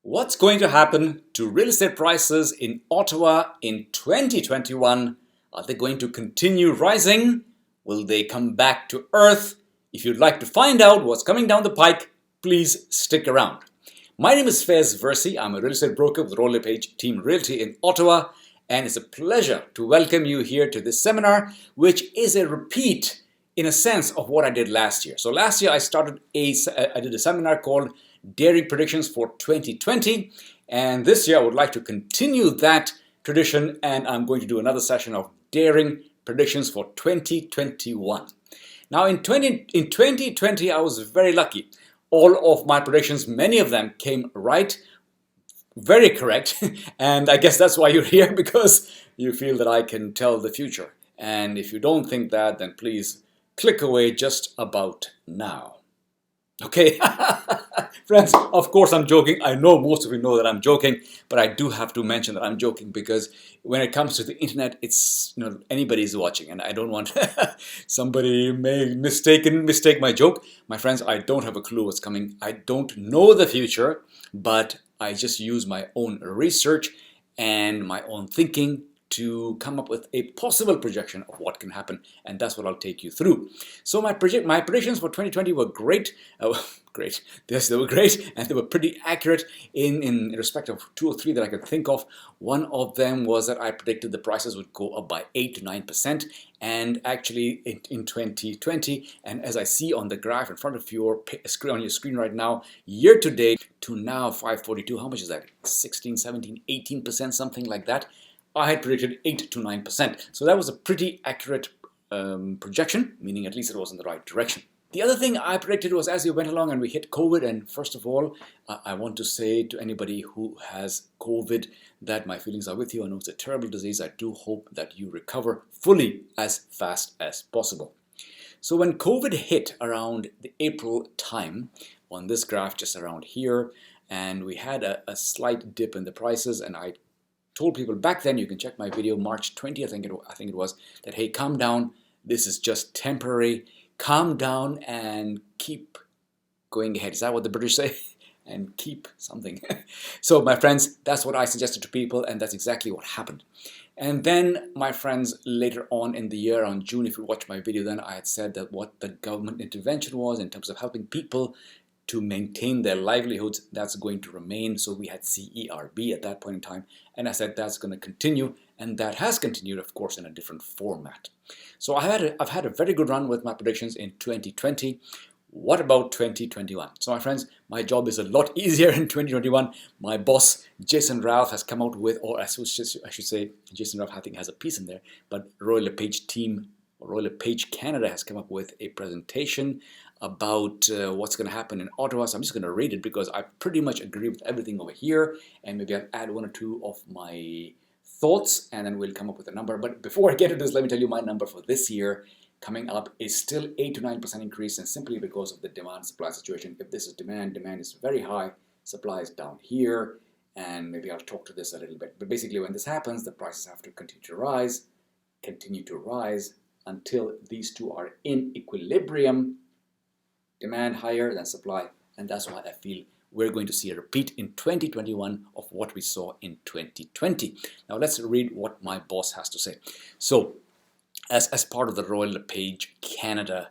What's going to happen to real estate prices in Ottawa in 2021? Are they going to continue rising? Will they come back to earth? If you'd like to find out what's coming down the pike, please stick around. My name is Faiz Versey. I'm a real estate broker with LePage Team Realty in Ottawa, and it's a pleasure to welcome you here to this seminar, which is a repeat in a sense of what I did last year. So last year I did a seminar called Daring Predictions for 2020, and this year I would like to continue that tradition, and I'm going to do another session of Daring Predictions for 2021. Now in 2020 I was very lucky. All of my predictions, many of them came right, very correct, and I guess that's why you're here, because you feel that I can tell the future. And if you don't think that, then please click away just about now. Okay, friends, of course I'm joking. I know most of you know that I'm joking, but I do have to mention that I'm joking because when it comes to the internet, it's, anybody's watching, and I don't want somebody may mistake my joke. My friends, I don't have a clue what's coming. I don't know the future, but I just use my own research and my own thinking to come up with a possible projection of what can happen, and that's what I'll take you through. So my predictions for 2020 were great. Great. Yes, they were great, and they were pretty accurate in respect of 2 or 3 that I could think of. One of them was that I predicted the prices would go up by 8 to 9%, and actually in 2020, and as I see on the graph in front of your screen right now, year to date to now 542, how much is that? 16, 17, 18%, something like that. I had predicted 8 to 9%. So that was a pretty accurate projection, meaning at least it was in the right direction. The other thing I predicted was as we went along and we hit COVID, and first of all, I want to say to anybody who has COVID that my feelings are with you. I know it's a terrible disease. I do hope that you recover fully as fast as possible. So when COVID hit around the April time, on this graph just around here, and we had a slight dip in the prices, and I told people back then, you can check my video, March 20th, I think it was, that hey, calm down, this is just temporary, calm down and keep going ahead. Is that what the British say? And keep something. So my friends, that's what I suggested to people, and that's exactly what happened. And then, my friends, later on in the year, on June, if you watch my video then, I had said that what the government intervention was in terms of helping people to maintain their livelihoods, that's going to remain. So we had CERB at that point in time, and I said that's going to continue, and that has continued, of course, in a different format. So I've had a very good run with my predictions in 2020. What about 2021? So my friends, my job is a lot easier in 2021. My boss, Jason Ralph, has come out with, or I should say, Jason Ralph I think has a piece in there, but LePage team, or LePage Canada has come up with a presentation about what's going to happen in Ottawa. So I'm just going to read it because I pretty much agree with everything over here, and maybe I'll add 1 or 2 of my thoughts, and then we'll come up with a number. But before I get to this, let me tell you my number for this year coming up is still 8 to 9% increase, and simply because of the demand-supply situation. If this is demand is very high, supply is down here, and maybe I'll talk to this a little bit. But basically when this happens, the prices have to continue to rise until these two are in equilibrium. Demand higher than supply, and that's why I feel we're going to see a repeat in 2021 of what we saw in 2020. Now let's read what my boss has to say. So as part of the Royal LePage Canada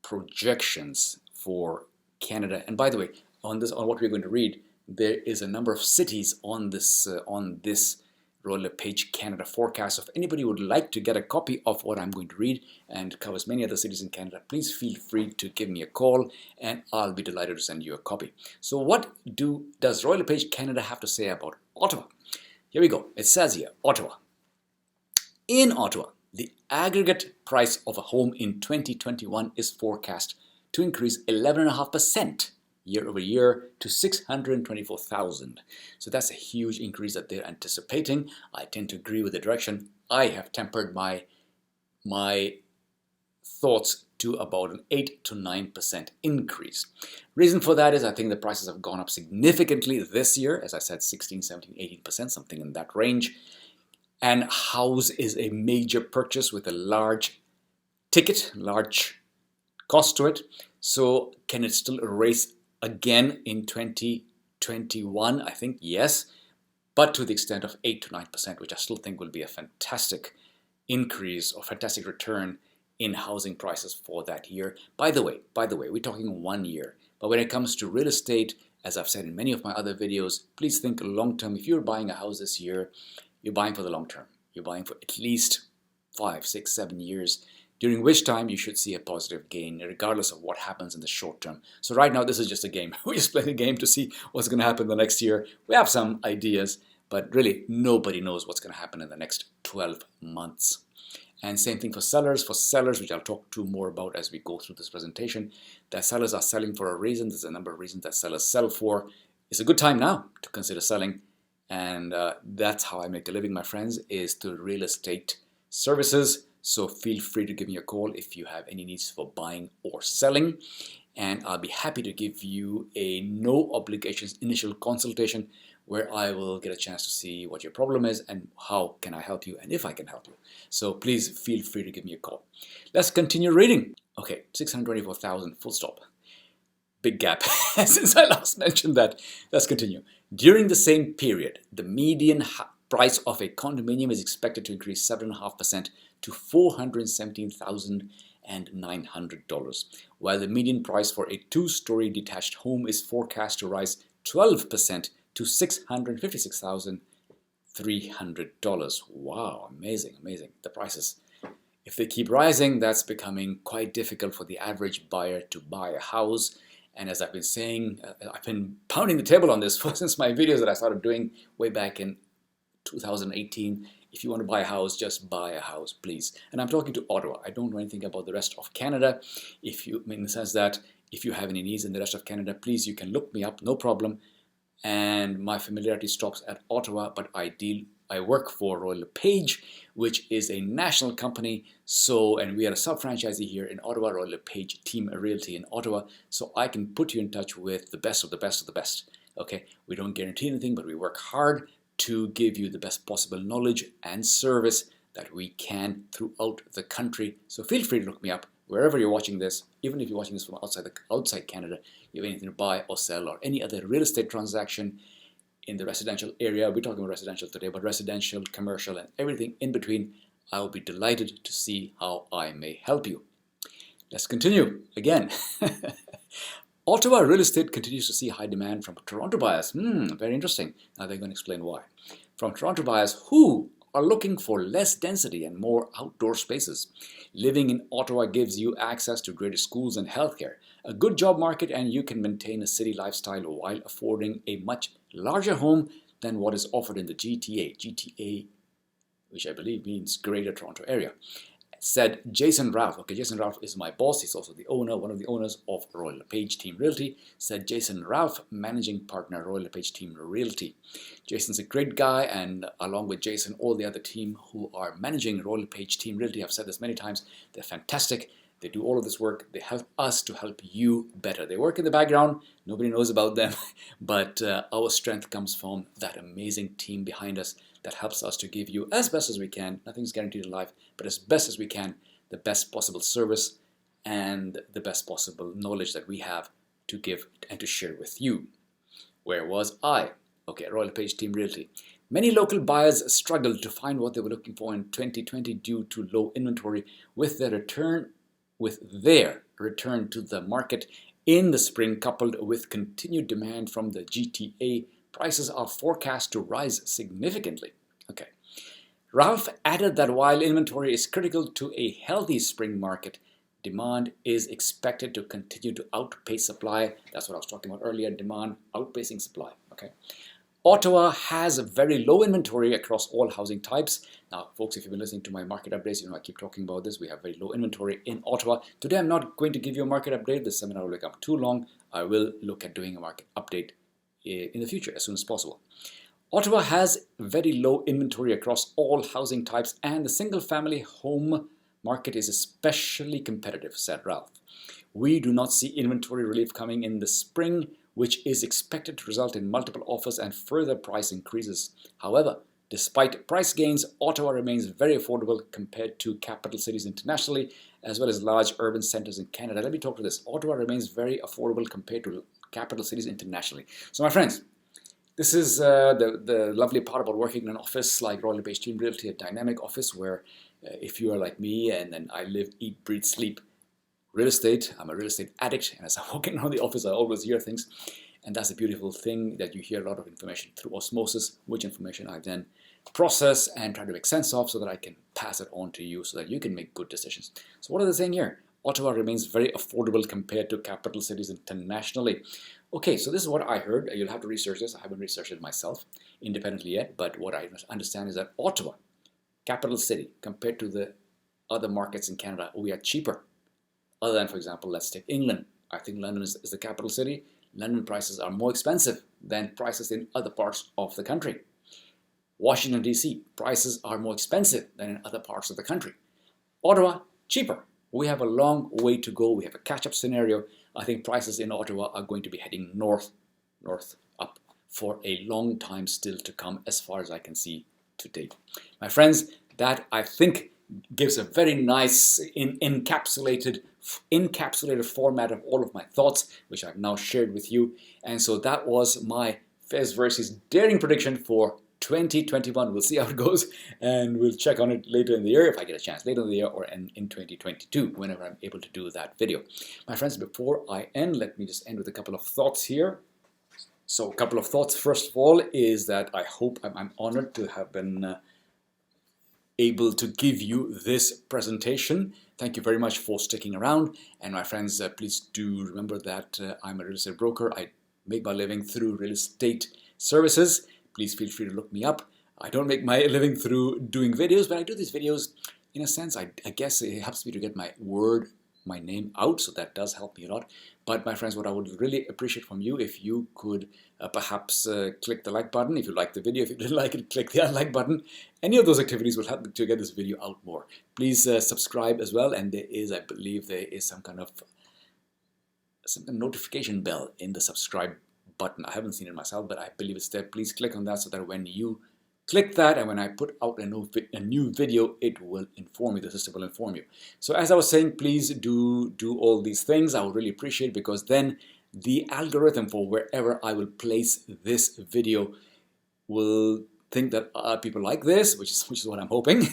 projections for Canada, and by the way, on what we're going to read, there is a number of cities on this Royal LePage Canada forecast. So if anybody would like to get a copy of what I'm going to read, and covers many other cities in Canada, please feel free to give me a call, and I'll be delighted to send you a copy. So what does Royal LePage Canada have to say about Ottawa? Here we go. It says here, Ottawa. In Ottawa, the aggregate price of a home in 2021 is forecast to increase 11.5% year over year to $624,000. So that's a huge increase that they're anticipating. I tend to agree with the direction. I have tempered my thoughts to about an 8 to 9% increase. Reason for that is I think the prices have gone up significantly this year. As I said, 16, 17, 18%, something in that range. And house is a major purchase with a large ticket, large cost to it. So can it still raise again in 2021, I think, yes, but to the extent of 8 to 9%, which I still think will be a fantastic increase or fantastic return in housing prices for that year. By the way, we're talking 1 year. But when it comes to real estate, as I've said in many of my other videos, please think long term. If you're buying a house this year, you're buying for the long term. You're buying for at least 5, 6, 7 years, during which time you should see a positive gain, regardless of what happens in the short term. So right now, this is just a game. We're just playing a game to see what's going to happen the next year. We have some ideas, but really nobody knows what's going to happen in the next 12 months. And same thing for sellers. For sellers, which I'll talk to more about as we go through this presentation, that sellers are selling for a reason. There's a number of reasons that sellers sell for. It's a good time now to consider selling. And that's how I make a living, my friends, is through real estate services. So feel free to give me a call if you have any needs for buying or selling. And I'll be happy to give you a no obligations initial consultation where I will get a chance to see what your problem is and how can I help you and if I can help you. So please feel free to give me a call. Let's continue reading. Okay, 624,000 full stop. Big gap since I last mentioned that. Let's continue. During the same period, the median price of a condominium is expected to increase 7.5% to $417,900, while the median price for a two-story detached home is forecast to rise 12% to $656,300. Wow, amazing, amazing. The prices, if they keep rising, that's becoming quite difficult for the average buyer to buy a house. And as I've been saying, I've been pounding the table on this since my videos that I started doing way back in 2018. If you want to buy a house, just buy a house, please. And I'm talking to Ottawa. I don't know anything about the rest of Canada. In the sense that if you have any needs in the rest of Canada, please, you can look me up, no problem. And my familiarity stops at Ottawa, but I work for LePage, which is a national company. And we are a sub-franchisee here in Ottawa, LePage Team Realty in Ottawa. So I can put you in touch with the best of the best of the best. Okay, we don't guarantee anything, but we work hard to give you the best possible knowledge and service that we can throughout the country. So feel free to look me up wherever you're watching this, even if you're watching this from outside Canada. You have anything to buy or sell or any other real estate transaction in the residential area. We're talking about residential today, but residential, commercial, and everything in between. I'll be delighted to see how I may help you. Let's continue again. Ottawa real estate continues to see high demand from Toronto buyers. Very interesting. Now they're going to explain why. From Toronto buyers who are looking for less density and more outdoor spaces. Living in Ottawa gives you access to greater schools and healthcare, a good job market, and you can maintain a city lifestyle while affording a much larger home than what is offered in the GTA. GTA, which I believe means Greater Toronto Area. Said Jason Ralph. Okay, Jason Ralph is my boss. He's also the owner, one of the owners of Royal LePage Team Realty. Said Jason Ralph, managing partner, Royal LePage Team Realty. Jason's a great guy, and along with Jason, all the other team who are managing Royal LePage Team Realty, I've said this many times, they're fantastic. They do all of this work. They help us to help you better. They work in the background. Nobody knows about them, but our strength comes from that amazing team behind us that helps us to give you, as best as we can, nothing's guaranteed in life, but as best as we can, the best possible service and the best possible knowledge that we have to give and to share with you. Where was I? Okay, Royal LePage Team Realty. Many local buyers struggled to find what they were looking for in 2020 due to low inventory. With their return to the market in the spring, coupled with continued demand from the GTA, prices are forecast to rise significantly. Okay. Ralph added that while inventory is critical to a healthy spring market, demand is expected to continue to outpace supply. That's what I was talking about earlier, demand outpacing supply. Okay. Ottawa has a very low inventory across all housing types. Now, folks, if you've been listening to my market updates, you know I keep talking about this. We have very low inventory in Ottawa. Today, I'm not going to give you a market update. This seminar will become too long. I will look at doing a market update in the future as soon as possible. Ottawa has very low inventory across all housing types, and the single-family home market is especially competitive, said Ralph. We do not see inventory relief coming in the spring, which is expected to result in multiple offers and further price increases. However, despite price gains, Ottawa remains very affordable compared to capital cities internationally, as well as large urban centers in Canada. Let me talk to this. Ottawa remains very affordable compared to capital cities internationally. So my friends, this is the lovely part about working in an office like Royal LePage Team Realty, a dynamic office where if you are like me and then I live, eat, breathe, sleep real estate. I'm a real estate addict, and as I'm walking around the office, I always hear things. And that's a beautiful thing, that you hear a lot of information through osmosis, which information I then process and try to make sense of so that I can pass it on to you so that you can make good decisions. So what are they saying here? Ottawa remains very affordable compared to capital cities internationally. Okay, so this is what I heard. You'll have to research this. I haven't researched it myself independently yet, but what I understand is that Ottawa, capital city, compared to the other markets in Canada, we are cheaper. Other than, for example, let's take England. I think London is the capital city. London prices are more expensive than prices in other parts of the country. Washington, D.C., prices are more expensive than in other parts of the country. Ottawa, cheaper. We have a long way to go. We have a catch-up scenario. I think prices in Ottawa are going to be heading north up for a long time still to come, as far as I can see to date. My friends, that I think gives a very nice encapsulated format of all of my thoughts, which I've now shared with you. And so that was my Faiz VERSEY'S daring prediction for 2021. We'll see how it goes, and we'll check on it later in the year if I get a chance, later in the year or in 2022, whenever I'm able to do that video. My friends, before I end, let me just end with a couple of thoughts here. So a couple of thoughts. First of all is that I hope I'm honored to have been able to give you this presentation. Thank you very much for sticking around. And my friends, please do remember that I'm a real estate broker. I make my living through real estate services. Please feel free to look me up. I don't make my living through doing videos, but I do these videos in a sense. I guess it helps me to get my name out, so that does help me a lot. But my friends, what I would really appreciate from you, if you could perhaps click the like button. If you liked the video, if you didn't like it, click the unlike button. Any of those activities will help me to get this video out more. Please subscribe as well, and I believe there is some kind of notification bell in the subscribe button. I haven't seen it myself, but I believe it's there. Please click on that so that when you click that and when I put out a new video, it will inform you. The system will inform you. So as I was saying, please do all these things. I would really appreciate it, because then the algorithm for wherever I will place this video will think that people like this, which is what I'm hoping,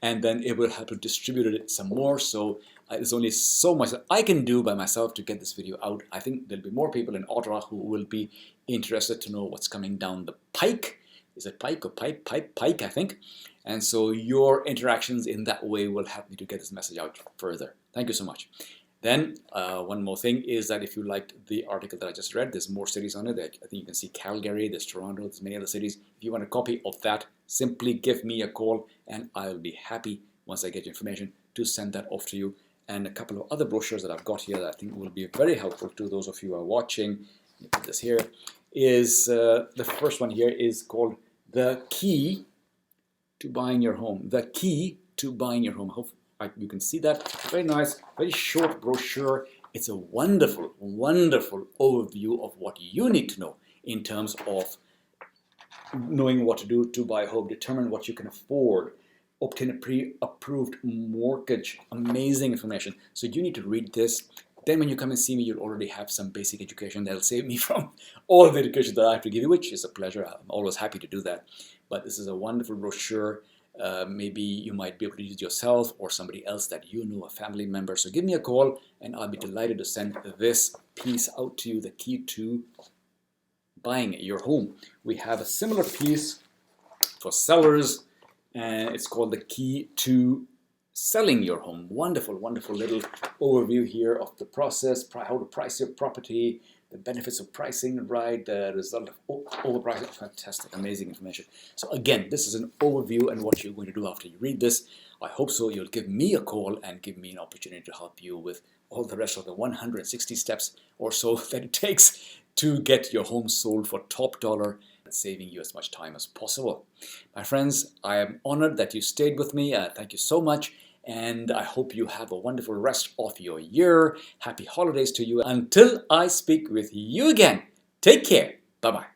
and then it will help to distribute it some more. So there's only so much that I can do by myself to get this video out. I think there'll be more people in Ottawa who will be interested to know what's coming down the pike. Is it pike or pipe? Pike, I think. And so your interactions in that way will help me to get this message out further. Thank you so much. Then one more thing is that if you liked the article that I just read, there's more cities on it. I think you can see Calgary, there's Toronto, there's many other cities. If you want a copy of that, simply give me a call and I'll be happy, once I get your information, to send that off to you. And a couple of other brochures that I've got here that I think will be very helpful to those of you who are watching. Let me put this here. Is the first one here is called The Key to Buying Your Home. The Key to Buying Your Home. Hope you can see that. Very nice, very short brochure. It's a wonderful, wonderful overview of what you need to know in terms of knowing what to do to buy a home, determine what you can afford, obtain a pre-approved mortgage. Amazing information. So you need to read this. Then when you come and see me, you'll already have some basic education that'll save me from all the education that I have to give you, which is a pleasure. I'm always happy to do that. But this is a wonderful brochure. Maybe you might be able to use it yourself or somebody else that you know, a family member. So give me a call and I'll be delighted to send this piece out to you, The Key to Buying Your Home. We have a similar piece for sellers, and it's called The Key to Selling Your Home. Wonderful, wonderful little overview here of the process, how to price your property, the benefits of pricing right, the result of overpricing. Fantastic, amazing information. So again, this is an overview and what you're going to do after you read this. I hope so you'll give me a call and give me an opportunity to help you with all the rest of the 160 steps or so that it takes to get your home sold for top dollar, saving you as much time as possible. My friends, I am honored that you stayed with me. Thank you so much. And I hope you have a wonderful rest of your year. Happy holidays to you. Until I speak with you again, take care. Bye-bye.